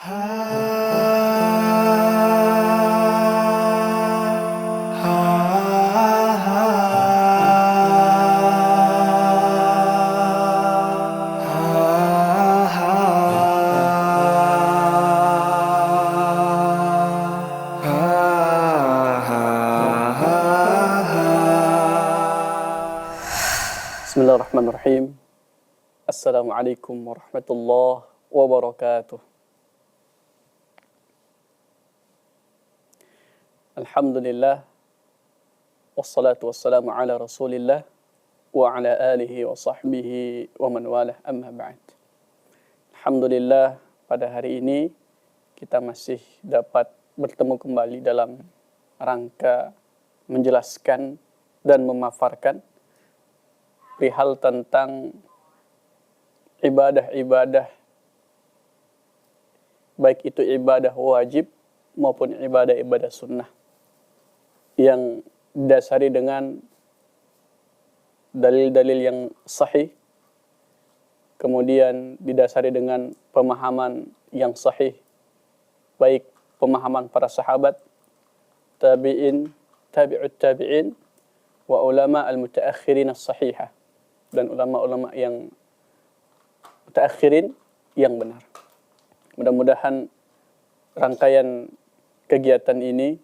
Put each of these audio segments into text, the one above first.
Bismillahirrahmanirrahim. Assalamualaikum warahmatullahi wabarakatuh. Alhamdulillah. Wassalatu wassalamu ala rasulillah wa ala alihi wa sahbihi wa man walah, amma ba'd. Alhamdulillah, pada hari ini kita masih dapat bertemu kembali dalam rangka menjelaskan dan memaparkan perihal tentang ibadah-ibadah, baik itu ibadah wajib maupun ibadah-ibadah sunnah, yang didasari dengan dalil-dalil yang sahih, kemudian didasari dengan pemahaman yang sahih, baik pemahaman para sahabat, tabi'in, tabi'ut tabi'in, wa ulama al-mutaakhirin as-sahihah, dan ulama-ulama yang mutaakhirin yang benar. Mudah-mudahan rangkaian kegiatan ini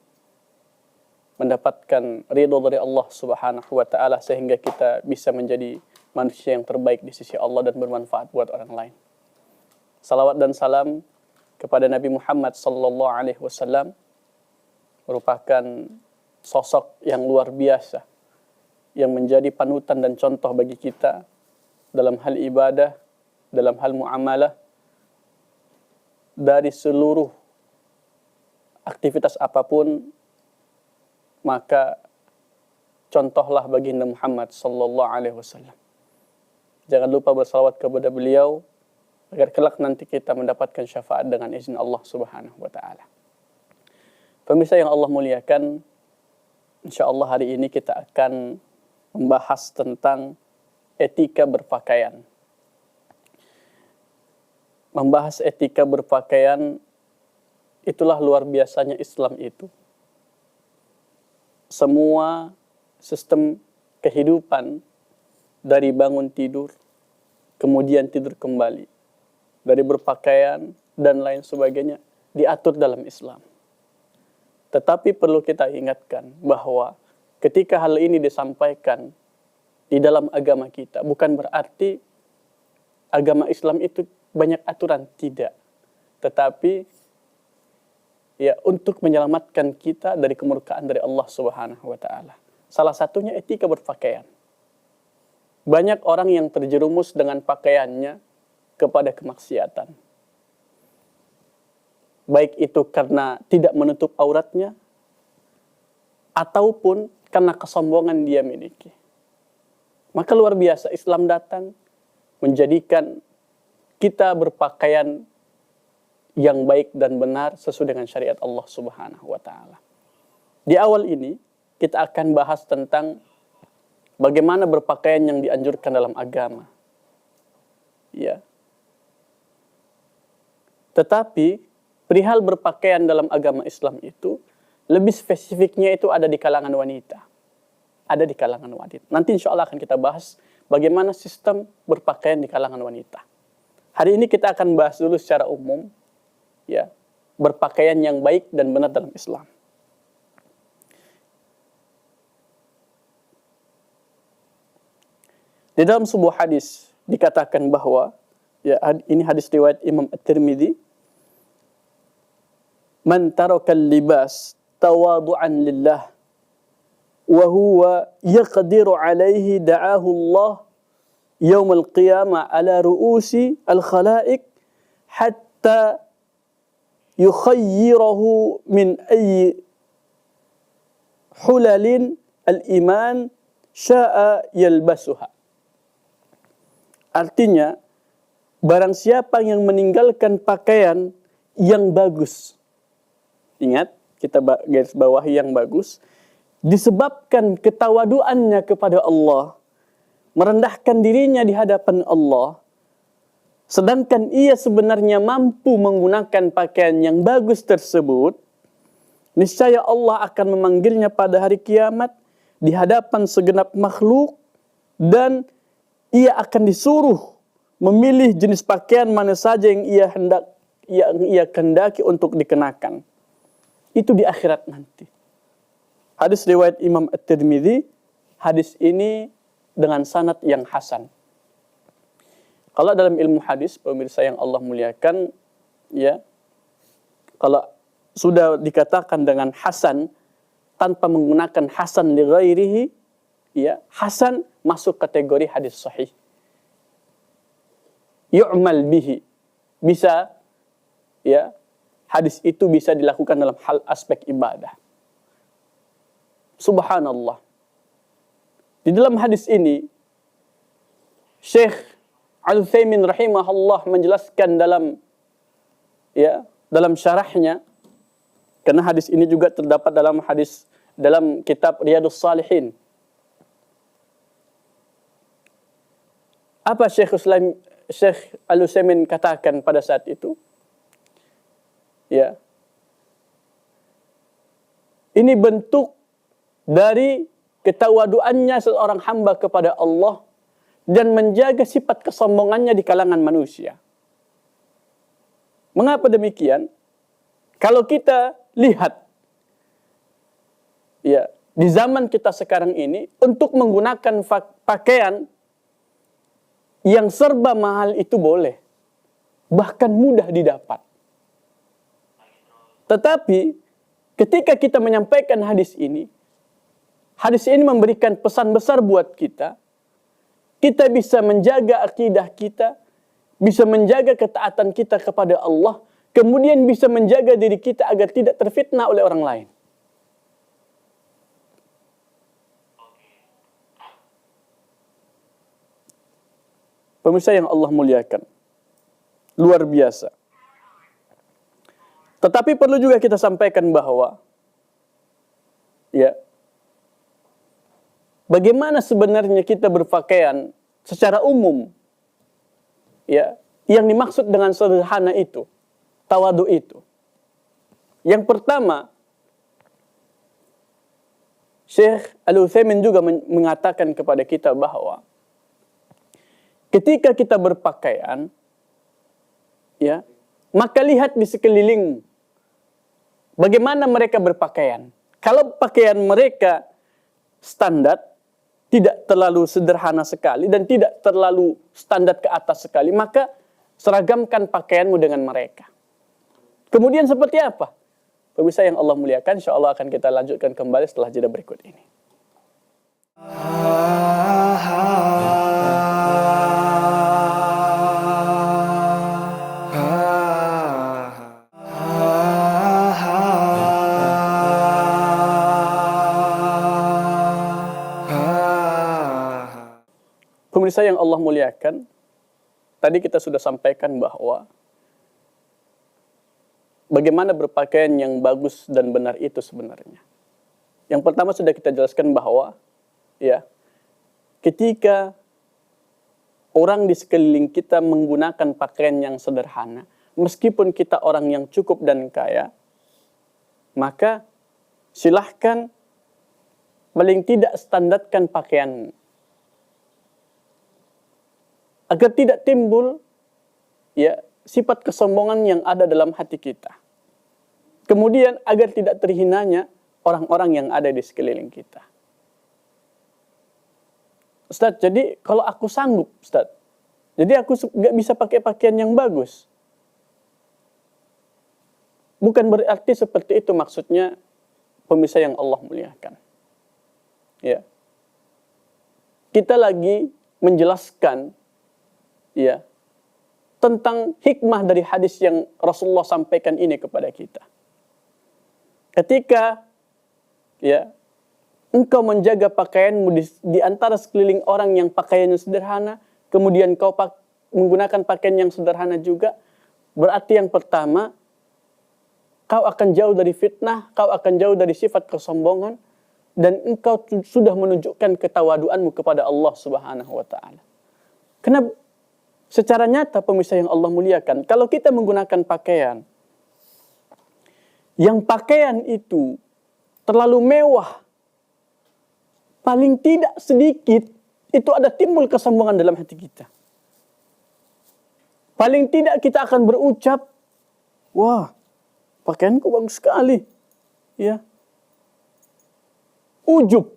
mendapatkan ridho dari Allah Subhanahu wa taala sehingga kita bisa menjadi manusia yang terbaik di sisi Allah dan bermanfaat buat orang lain. Salawat dan salam kepada Nabi Muhammad sallallahu alaihi wasallam merupakan sosok yang luar biasa yang menjadi panutan dan contoh bagi kita dalam hal ibadah, dalam hal muamalah, dari seluruh aktivitas apapun. Maka contohlah baginda Muhammad sallallahu alaihi wasallam. Jangan lupa bersalawat kepada beliau agar kelak nanti kita mendapatkan syafaat dengan izin Allah Subhanahu wa taala. Pemirsa yang Allah muliakan, insyaallah hari ini kita akan membahas tentang etika berpakaian. Membahas etika berpakaian, itulah luar biasanya Islam itu. Semua sistem kehidupan, dari bangun tidur, kemudian tidur kembali, dari berpakaian dan lain sebagainya, diatur dalam Islam. Tetapi perlu kita ingatkan bahwa ketika hal ini disampaikan di dalam agama kita, bukan berarti agama Islam itu banyak aturan, tidak. Tetapi ya untuk menyelamatkan kita dari kemurkaan dari Allah Subhanahu wa taala. Salah satunya etika berpakaian. Banyak orang yang terjerumus dengan pakaiannya kepada kemaksiatan. Baik itu karena tidak menutup auratnya ataupun karena kesombongan dia miliki. Maka luar biasa Islam datang menjadikan kita berpakaian yang baik dan benar sesuai dengan syariat Allah Subhanahu wa taala. Di awal ini kita akan bahas tentang bagaimana berpakaian yang dianjurkan dalam agama. Ya. Tetapi perihal berpakaian dalam agama Islam itu lebih spesifiknya itu ada di kalangan wanita. Ada di kalangan wanita. Nanti insya Allah akan kita bahas bagaimana sistem berpakaian di kalangan wanita. Hari ini kita akan bahas dulu secara umum, ya, berpakaian yang baik dan benar dalam Islam. Di dalam sebuah hadis dikatakan bahwa, ya, ini hadis riwayat Imam At-Tirmidzi, man tarakal libas tawadu'an lillah wa huwa yaqdiru alaihi da'ahu Allah yawm al-qiyamah ala ru'usi al-khalaiq hatta yukhayyirahu min ayyi hulalin al-iman sya'a yalbasuha. Artinya, barang siapa yang meninggalkan pakaian yang bagus, ingat, kita garis bawahi yang bagus, disebabkan ketawaduannya kepada Allah, merendahkan dirinya di hadapan Allah, sedangkan ia sebenarnya mampu menggunakan pakaian yang bagus tersebut, niscaya Allah akan memanggilnya pada hari kiamat di hadapan segenap makhluk, dan ia akan disuruh memilih jenis pakaian mana saja yang ia kehendaki untuk dikenakan. Itu di akhirat nanti. Hadis riwayat Imam At-Tirmidzi, hadis ini dengan sanad yang hasan. Kalau dalam ilmu hadis, pemirsa yang Allah muliakan, ya, kalau sudah dikatakan dengan hasan tanpa menggunakan hasan li ghairihi, ya, hasan masuk kategori hadis sahih. Yu'mal bihi, bisa, ya, hadis itu bisa dilakukan dalam hal aspek ibadah. Subhanallah. Di dalam hadis ini Syekh Al-Utsaimin rahimahullah menjelaskan dalam syarahnya, karena hadis ini juga terdapat dalam kitab Riyadhus Shalihin. Apa Syekh Al-Utsaimin katakan pada saat itu? Ya. Ini bentuk dari ketawaduannya seorang hamba kepada Allah dan menjaga sifat kesombongannya di kalangan manusia. Mengapa demikian? Kalau kita lihat, ya, di zaman kita sekarang ini, untuk menggunakan pakaian yang serba mahal itu boleh, bahkan mudah didapat. Tetapi ketika kita menyampaikan hadis ini memberikan pesan besar buat kita. Kita bisa menjaga akidah kita, bisa menjaga ketaatan kita kepada Allah, kemudian bisa menjaga diri kita agar tidak terfitnah oleh orang lain. Pemirsa yang Allah muliakan, luar biasa. Tetapi perlu juga kita sampaikan bahwa, ya, bagaimana sebenarnya kita berpakaian secara umum, ya, yang dimaksud dengan sederhana itu, tawadu itu. Yang pertama, Syekh Al-Utsaimin juga mengatakan kepada kita bahwa ketika kita berpakaian, ya, maka lihat di sekeliling bagaimana mereka berpakaian. Kalau pakaian mereka standar, tidak terlalu sederhana sekali dan tidak terlalu standar ke atas sekali, maka seragamkan pakaianmu dengan mereka. Kemudian seperti apa? Pemirsa yang Allah muliakan, insya Allah akan kita lanjutkan kembali setelah jeda berikut ini. Pemirsa yang Allah muliakan, tadi kita sudah sampaikan bahwa bagaimana berpakaian yang bagus dan benar itu sebenarnya. Yang pertama sudah kita jelaskan bahwa, ya, ketika orang di sekeliling kita menggunakan pakaian yang sederhana, meskipun kita orang yang cukup dan kaya, maka silahkan paling tidak standarkan pakaianmu. Agar tidak timbul, ya, sifat kesombongan yang ada dalam hati kita. Kemudian agar tidak terhinanya orang-orang yang ada di sekeliling kita. Ustaz, jadi kalau aku sanggup, Ustaz, jadi aku gak bisa pakai pakaian yang bagus. Bukan berarti seperti itu maksudnya, pemirsa yang Allah muliakan. Ya. Kita lagi menjelaskan, ya, tentang hikmah dari hadis yang Rasulullah sampaikan ini kepada kita. Ketika, ya, engkau menjaga pakaianmu di antara sekeliling orang yang pakaiannya sederhana, kemudian kau menggunakan pakaian yang sederhana juga, berarti yang pertama, kau akan jauh dari fitnah, kau akan jauh dari sifat kesombongan, dan engkau sudah menunjukkan ketawaduanmu kepada Allah Subhanahu wa Ta'ala. secara nyata pemirsa yang Allah muliakan, kalau kita menggunakan pakaian, yang pakaian itu terlalu mewah, paling tidak sedikit, itu ada timbul kesombongan dalam hati kita. Paling tidak kita akan berucap, wah, pakaianku bagus sekali. Ya. Ujub.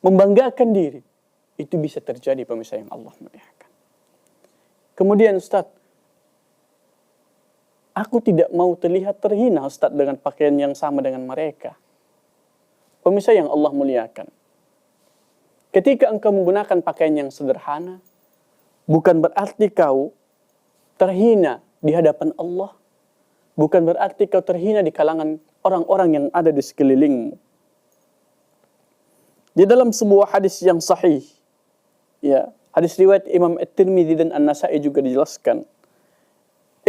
Membanggakan diri. Itu bisa terjadi pemirsa yang Allah muliakan. Kemudian Ustaz, aku tidak mau terlihat terhina Ustaz dengan pakaian yang sama dengan mereka. Pemirsa yang Allah muliakan. Ketika engkau menggunakan pakaian yang sederhana, bukan berarti kau terhina di hadapan Allah. Bukan berarti kau terhina di kalangan orang-orang yang ada di sekelilingmu. Di dalam sebuah hadis yang sahih, ya, hadis riwayat Imam At-Tirmidzi dan An-Nasa'i juga dijelaskan.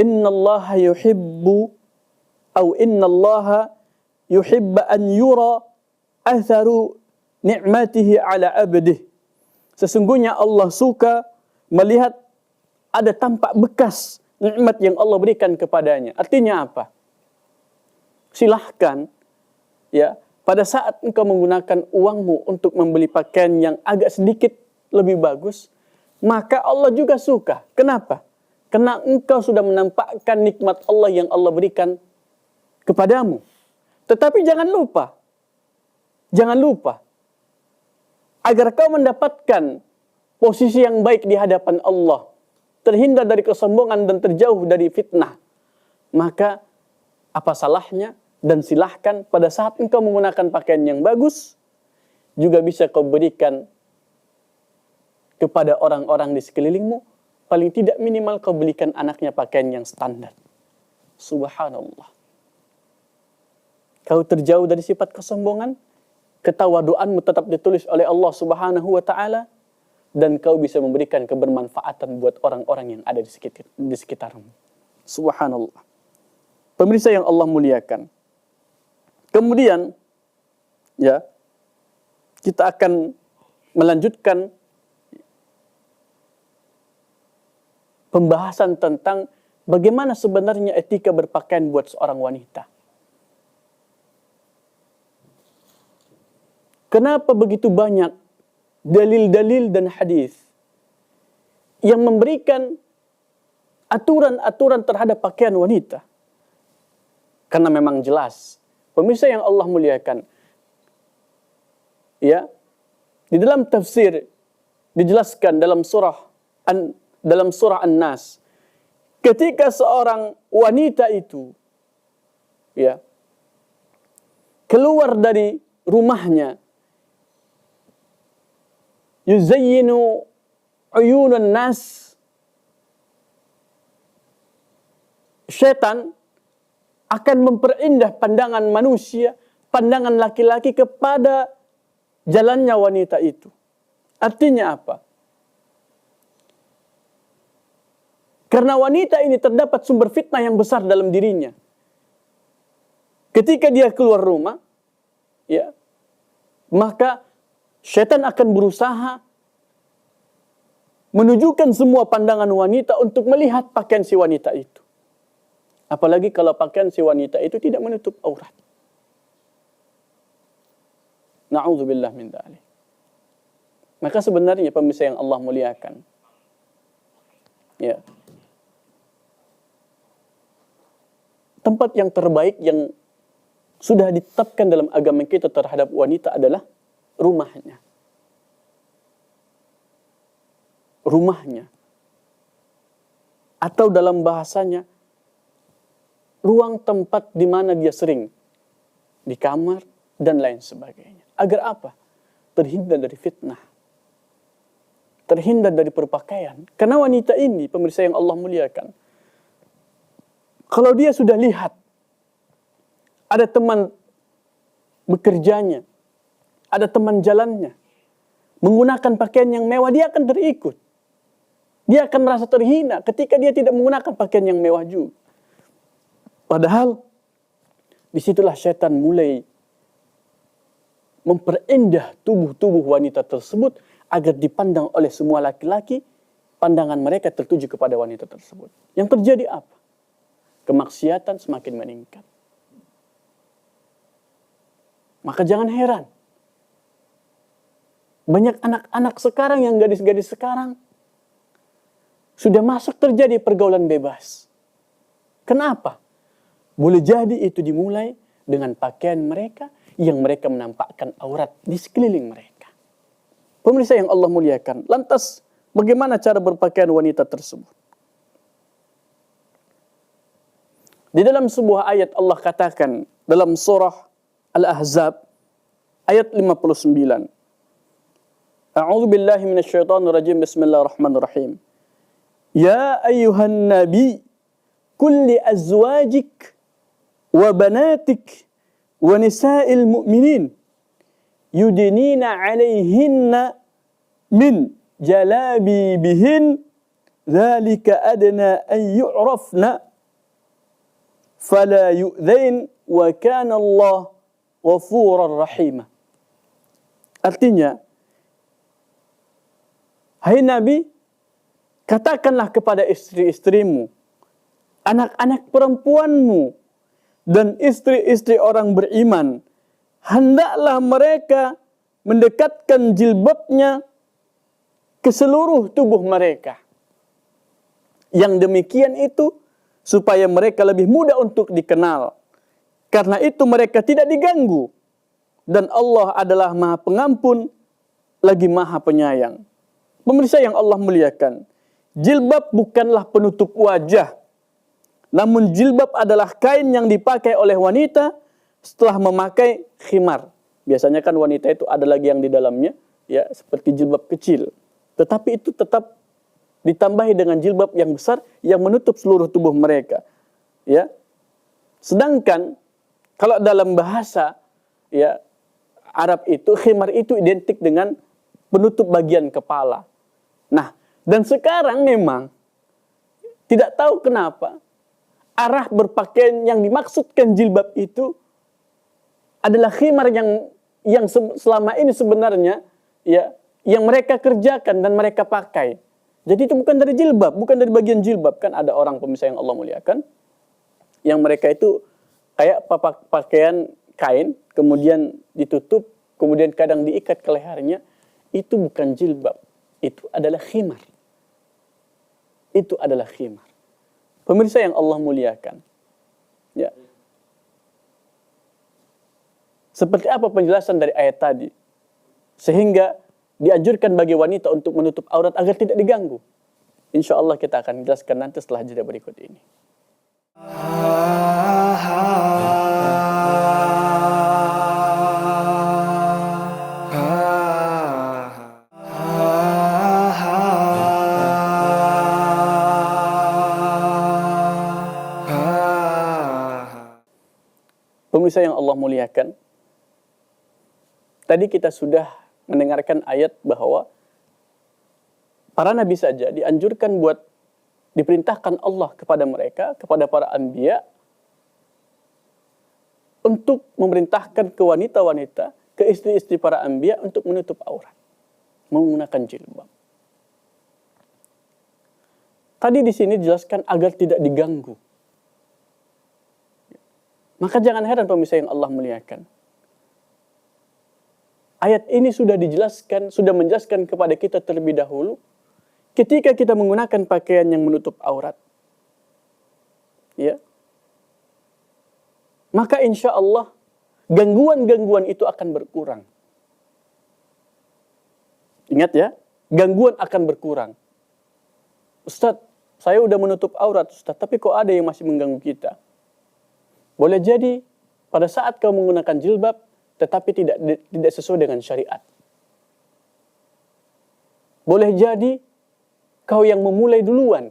Innallaha yuhibbu innallaha yuhibbu an yura atharu ni'matihi ala abdih. Sesungguhnya Allah suka melihat ada tampak bekas nikmat yang Allah berikan kepadanya. Artinya apa? Silahkan, ya, pada saat engkau menggunakan uangmu untuk membeli pakaian yang agak sedikit lebih bagus, maka Allah juga suka. Kenapa? Karena engkau sudah menampakkan nikmat Allah yang Allah berikan kepadamu. Tetapi jangan lupa, agar kau mendapatkan posisi yang baik di hadapan Allah, terhindar dari kesombongan dan terjauh dari fitnah, maka apa salahnya? Dan silahkan pada saat engkau menggunakan pakaian yang bagus, juga bisa kau berikan kepada orang-orang di sekelilingmu. Paling tidak minimal kau belikan anaknya pakaian yang standar. Subhanallah. Kau terjauh dari sifat kesombongan, ketawaduanmu tetap ditulis oleh Allah Subhanahu wa Ta'ala, dan kau bisa memberikan kebermanfaatan buat orang-orang yang ada di sekitarmu. Subhanallah. Pemirsa yang Allah muliakan. Kemudian, ya, kita akan melanjutkan pembahasan tentang bagaimana sebenarnya etika berpakaian buat seorang wanita. Kenapa begitu banyak dalil-dalil dan hadis yang memberikan aturan-aturan terhadap pakaian wanita? Karena memang jelas, pemirsa yang Allah muliakan, ya, di dalam tafsir dijelaskan dalam surah An-Nas, ketika seorang wanita itu, ya, keluar dari rumahnya, yuzayyinu uyunun nas, syaitan akan memperindah pandangan manusia, pandangan laki-laki kepada jalannya wanita itu. Artinya apa? Karena wanita ini terdapat sumber fitnah yang besar dalam dirinya. Ketika dia keluar rumah, ya, maka syaitan akan berusaha menunjukkan semua pandangan wanita untuk melihat pakaian si wanita itu. Apalagi kalau pakaian si wanita itu tidak menutup aurat. Na'udzubillah min dzalik. Maka sebenarnya pemirsa yang Allah muliakan, ya, tempat yang terbaik yang sudah ditetapkan dalam agama kita terhadap wanita adalah rumahnya. Rumahnya. Atau dalam bahasanya, ruang tempat di mana dia sering, di kamar dan lain sebagainya. Agar apa? Terhindar dari fitnah. Terhindar dari perpakaian. Karena wanita ini, pemirsa yang Allah muliakan, kalau dia sudah lihat ada teman bekerjanya, ada teman jalannya, menggunakan pakaian yang mewah, dia akan terikut. Dia akan merasa terhina ketika dia tidak menggunakan pakaian yang mewah juga. Padahal disitulah syaitan mulai memperindah tubuh-tubuh wanita tersebut agar dipandang oleh semua laki-laki, pandangan mereka tertuju kepada wanita tersebut. Yang terjadi apa? Kemaksiatan semakin meningkat. Maka jangan heran. Banyak anak-anak sekarang, yang gadis-gadis sekarang, sudah masuk terjadi pergaulan bebas. Kenapa? Boleh jadi itu dimulai dengan pakaian mereka yang mereka menampakkan aurat di sekeliling mereka. Pemirsa yang Allah muliakan, lantas bagaimana cara berpakaian wanita tersebut? Di dalam sebuah ayat Allah katakan dalam surah Al-Ahzab ayat 59. A'udzu billahi minasyaitonir rajim. Bismillahirrahmanirrahim. Ya ayyuhan nabi qul li azwajik wa banatik wa nisa'il mu'minin yudnina 'alayhinna min jalabibihin dzalika adna an yu'rafna fala yu'dzain wa kana Allah ghafurar rahim. Artinya, hai Nabi, katakanlah kepada istri-istrimu, anak-anak perempuanmu, dan istri-istri orang beriman, hendaklah mereka mendekatkan jilbabnya ke seluruh tubuh mereka. Yang demikian itu supaya mereka lebih mudah untuk dikenal. Karena itu mereka tidak diganggu. Dan Allah adalah Maha Pengampun, lagi Maha Penyayang. Pemirsa yang Allah muliakan, jilbab bukanlah penutup wajah. Namun jilbab adalah kain yang dipakai oleh wanita setelah memakai khimar. Biasanya kan wanita itu ada lagi yang di dalamnya, ya, seperti jilbab kecil. Tetapi itu tetap ditambahi dengan jilbab yang besar yang menutup seluruh tubuh mereka. Ya. Sedangkan kalau dalam bahasa, ya, Arab itu khimar itu identik dengan penutup bagian kepala. Nah, dan sekarang memang tidak tahu kenapa arah berpakaian yang dimaksudkan jilbab itu adalah khimar yang selama ini sebenarnya, ya, yang mereka kerjakan dan mereka pakai. Jadi itu bukan dari jilbab, bukan dari bagian jilbab. Kan ada orang pemirsa yang Allah muliakan, yang mereka itu kayak pakaian kain, kemudian ditutup, kemudian kadang diikat ke lehernya. Itu bukan jilbab, itu adalah khimar. Itu adalah khimar. Pemirsa yang Allah muliakan, ya. Seperti apa penjelasan dari ayat tadi? Sehingga dianjurkan bagi wanita untuk menutup aurat agar tidak diganggu. Insya Allah kita akan jelaskan nanti setelah jeda berikut ini. Pemirsa yang Allah muliakan, tadi kita sudah mendengarkan ayat bahwa para nabi saja dianjurkan buat diperintahkan Allah kepada mereka, kepada para anbiya, untuk memerintahkan ke wanita-wanita, ke istri-istri para anbiya untuk menutup aurat, menggunakan jilbab. Tadi di sini dijelaskan agar tidak diganggu. Maka jangan heran pemirsa yang Allah muliakan. Ayat ini sudah dijelaskan, sudah menjelaskan kepada kita terlebih dahulu ketika kita menggunakan pakaian yang menutup aurat. Ya. Maka insya Allah gangguan-gangguan itu akan berkurang. Ingat ya, gangguan akan berkurang. Ustadz, saya udah menutup aurat Ustadz, tapi kok ada yang masih mengganggu kita? Boleh jadi pada saat kau menggunakan jilbab, tetapi tidak sesuai dengan syariat. Boleh jadi kau yang memulai duluan.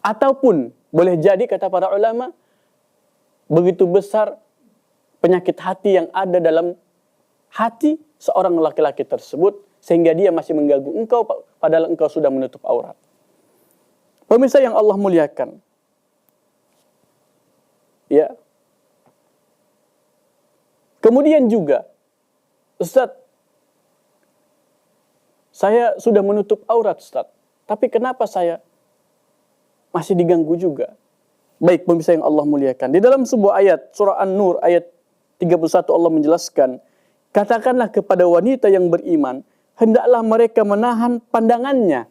Ataupun boleh jadi, kata para ulama, begitu besar penyakit hati yang ada dalam hati seorang laki-laki tersebut, sehingga dia masih mengganggu engkau, padahal engkau sudah menutup aurat. Pemirsa yang Allah muliakan, ya. Kemudian juga, Ustadz, saya sudah menutup aurat Ustadz, Tapi kenapa saya masih diganggu juga? Baik pemirsa yang Allah muliakan. Di dalam sebuah ayat, surah An-Nur ayat 31 Allah menjelaskan, katakanlah kepada wanita yang beriman, hendaklah mereka menahan pandangannya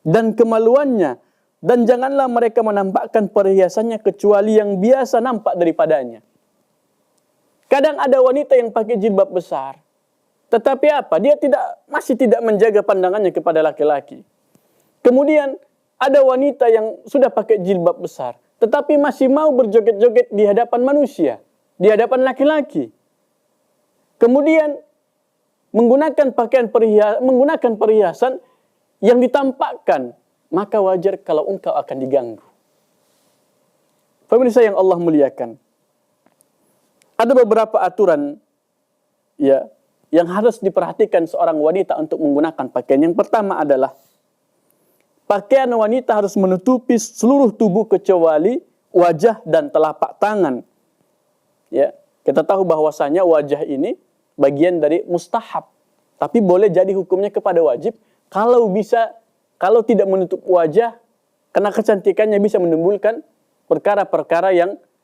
dan kemaluannya, dan janganlah mereka menampakkan perhiasannya kecuali yang biasa nampak daripadanya. Kadang ada wanita yang pakai jilbab besar, tetapi apa? Dia masih tidak menjaga pandangannya kepada laki-laki. Kemudian ada wanita yang sudah pakai jilbab besar, tetapi masih mau berjoget-joget di hadapan manusia, di hadapan laki-laki. Kemudian menggunakan perhiasan yang ditampakkan, maka wajar kalau engkau akan diganggu. Pemirsa yang Allah muliakan, ada beberapa aturan ya yang harus diperhatikan seorang wanita untuk menggunakan pakaian. Yang pertama adalah pakaian wanita harus menutupi seluruh tubuh kecuali wajah dan telapak tangan. Ya, kita tahu bahwasanya wajah ini bagian dari mustahab, tapi boleh jadi hukumnya kepada wajib kalau tidak menutup wajah, karena kecantikannya bisa menimbulkan perkara-perkara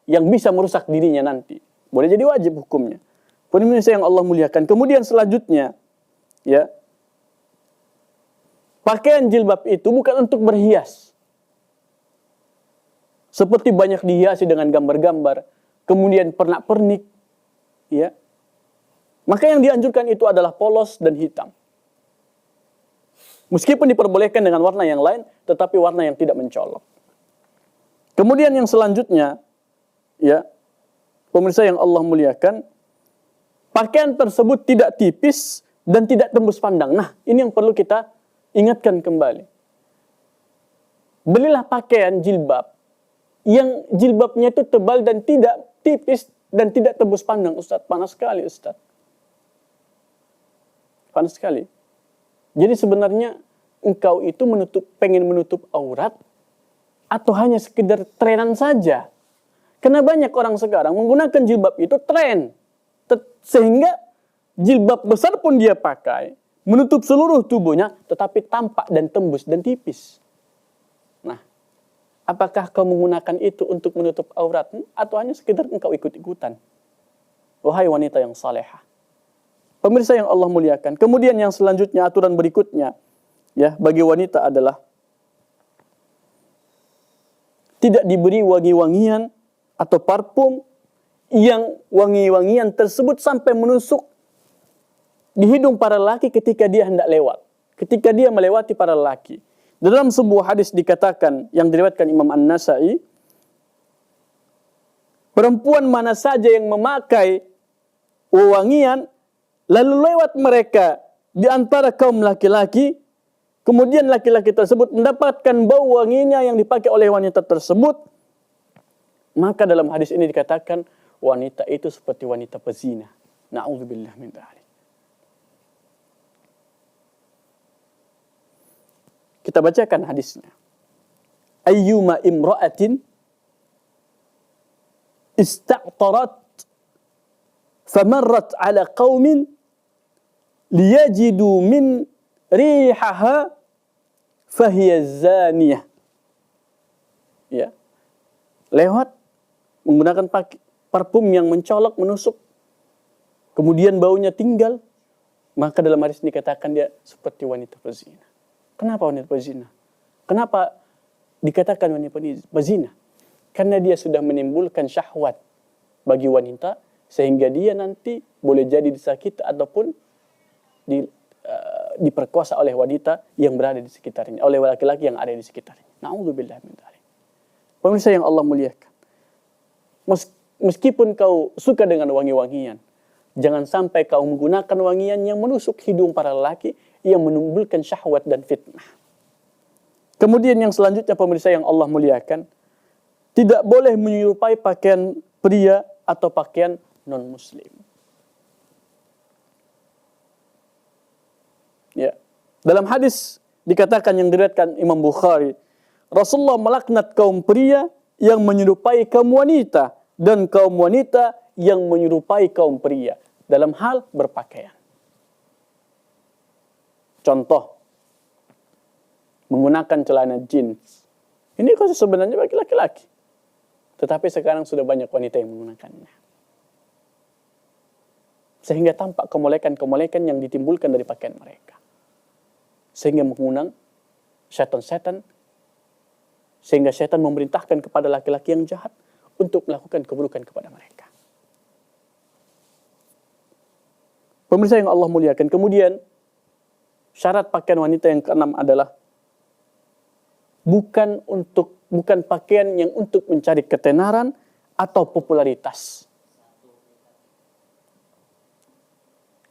yang bisa merusak dirinya nanti. Boleh jadi wajib hukumnya. Pemirsa yang Allah muliakan. Kemudian selanjutnya, ya, pakaian jilbab itu bukan untuk berhias. Seperti banyak dihiasi dengan gambar-gambar, kemudian pernak-pernik, ya. Maka yang dianjurkan itu adalah polos dan hitam. Meskipun diperbolehkan dengan warna yang lain, tetapi warna yang tidak mencolok. Kemudian yang selanjutnya, ya, pemirsa yang Allah muliakan, pakaian tersebut tidak tipis dan tidak tembus pandang. Nah, ini yang perlu kita ingatkan kembali. Belilah pakaian jilbab yang jilbabnya itu tebal dan tidak tipis dan tidak tembus pandang. Ustaz, panas sekali Ustaz. Panas sekali. Jadi sebenarnya engkau itu pengen menutup aurat atau hanya sekedar trenan saja? Karena banyak orang sekarang menggunakan jilbab itu tren. Sehingga jilbab besar pun dia pakai, menutup seluruh tubuhnya, tetapi tampak dan tembus dan tipis. Nah, apakah kau menggunakan itu untuk menutup aurat atau hanya sekedar engkau ikut-ikutan? Wahai wanita yang salehah. Pemirsa yang Allah muliakan. Kemudian yang selanjutnya, aturan berikutnya, ya, bagi wanita adalah tidak diberi wangi-wangian atau parfum yang wangi-wangian tersebut sampai menusuk di hidung para lelaki ketika dia hendak lewat. Ketika dia melewati para lelaki. Dalam sebuah hadis dikatakan, yang diriwayatkan Imam An-Nasa'i, perempuan mana saja yang memakai wewangian, lalu lewat mereka di antara kaum laki-laki, kemudian laki-laki tersebut mendapatkan bau wanginya yang dipakai oleh wanita tersebut, maka dalam hadis ini dikatakan, wanita itu seperti wanita pezina. Na'udzubillah min dzalik. Kita bacakan hadisnya. Ayyuma imra'atin ista'tarat famarrat ala qaumin liyajidu min rihaha fahiya zaniyah. Ya. Lewat menggunakan parfum yang mencolok, menusuk, kemudian baunya tinggal, maka dalam hadis ini dikatakan dia seperti wanita pezina. Kenapa wanita pezina? Kenapa dikatakan wanita pezina? Karena dia sudah menimbulkan syahwat bagi wanita, sehingga dia nanti boleh jadi disakiti ataupun diperkosa oleh wanita yang berada di sekitarnya, oleh laki-laki yang ada di sekitarnya. Na'udzubillah min dzalik. Pemirsa yang Allah muliakan. Meskipun kau suka dengan wangi-wangian, jangan sampai kau menggunakan wangian yang menusuk hidung para lelaki yang menimbulkan syahwat dan fitnah. Kemudian yang selanjutnya, pemirsa yang Allah muliakan, tidak boleh menyerupai pakaian pria atau pakaian non-muslim. Ya. Dalam hadis dikatakan yang diriwayatkan Imam Bukhari, Rasulullah melaknat kaum pria yang menyerupai kaum wanita dan kaum wanita yang menyerupai kaum pria dalam hal berpakaian. Contoh, menggunakan celana jeans. Ini khusus sebenarnya bagi laki-laki. Tetapi sekarang sudah banyak wanita yang menggunakannya. Sehingga tampak kemolekan-kemolekan yang ditimbulkan dari pakaian mereka. Sehingga mengundang setan-setan. Sehingga setan memerintahkan kepada laki-laki yang jahat untuk melakukan keburukan kepada mereka. Pemirsa yang Allah muliakan. Kemudian syarat pakaian wanita yang keenam adalah bukan pakaian yang untuk mencari ketenaran atau popularitas.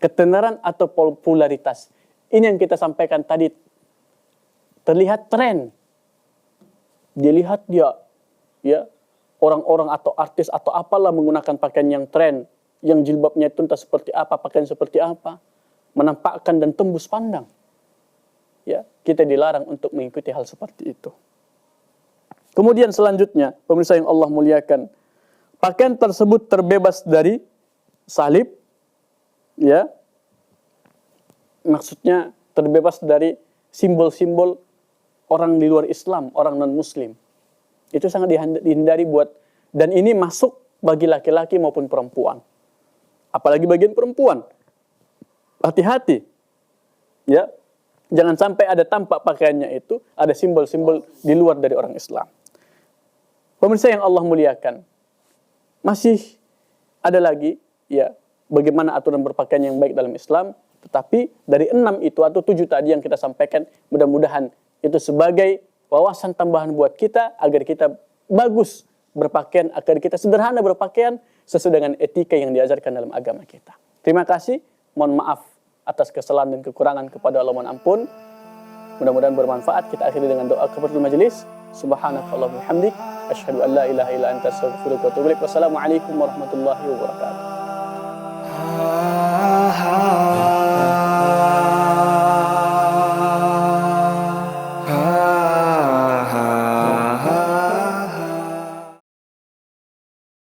Ketenaran atau popularitas. Ini yang kita sampaikan tadi. Terlihat tren. Dilihat dia, ya, orang-orang atau artis atau apalah menggunakan pakaian yang tren, yang jilbabnya itu entah seperti apa, pakaian seperti apa, menampakkan dan tembus pandang. Ya, kita dilarang untuk mengikuti hal seperti itu. Kemudian selanjutnya, pemirsa yang Allah muliakan, pakaian tersebut terbebas dari salib, ya, maksudnya terbebas dari simbol-simbol orang di luar Islam, orang non-Muslim. Itu sangat dihindari dan ini masuk bagi laki-laki maupun perempuan. Apalagi bagian perempuan. Hati-hati. Ya. Jangan sampai ada tampak pakaiannya itu, ada simbol-simbol di luar dari orang Islam. Pemirsa yang Allah muliakan, masih ada lagi, ya, bagaimana aturan berpakaian yang baik dalam Islam, tetapi dari 6 itu atau 7 tadi yang kita sampaikan, mudah-mudahan itu sebagai wawasan tambahan buat kita, agar kita bagus berpakaian, agar kita sederhana berpakaian, sesuai dengan etika yang diajarkan dalam agama kita. Terima kasih, mohon maaf atas kesalahan dan kekurangan kepada Allah, mohon ampun. Mudah-mudahan bermanfaat. Kita akhiri dengan doa kafaratul majelis. Subhanakallahumma wa bihamdik, asyhadu an la ilaha illa anta, astaghfiruka wa atubu ilaik. Wassalamualaikum warahmatullahi wabarakatuh.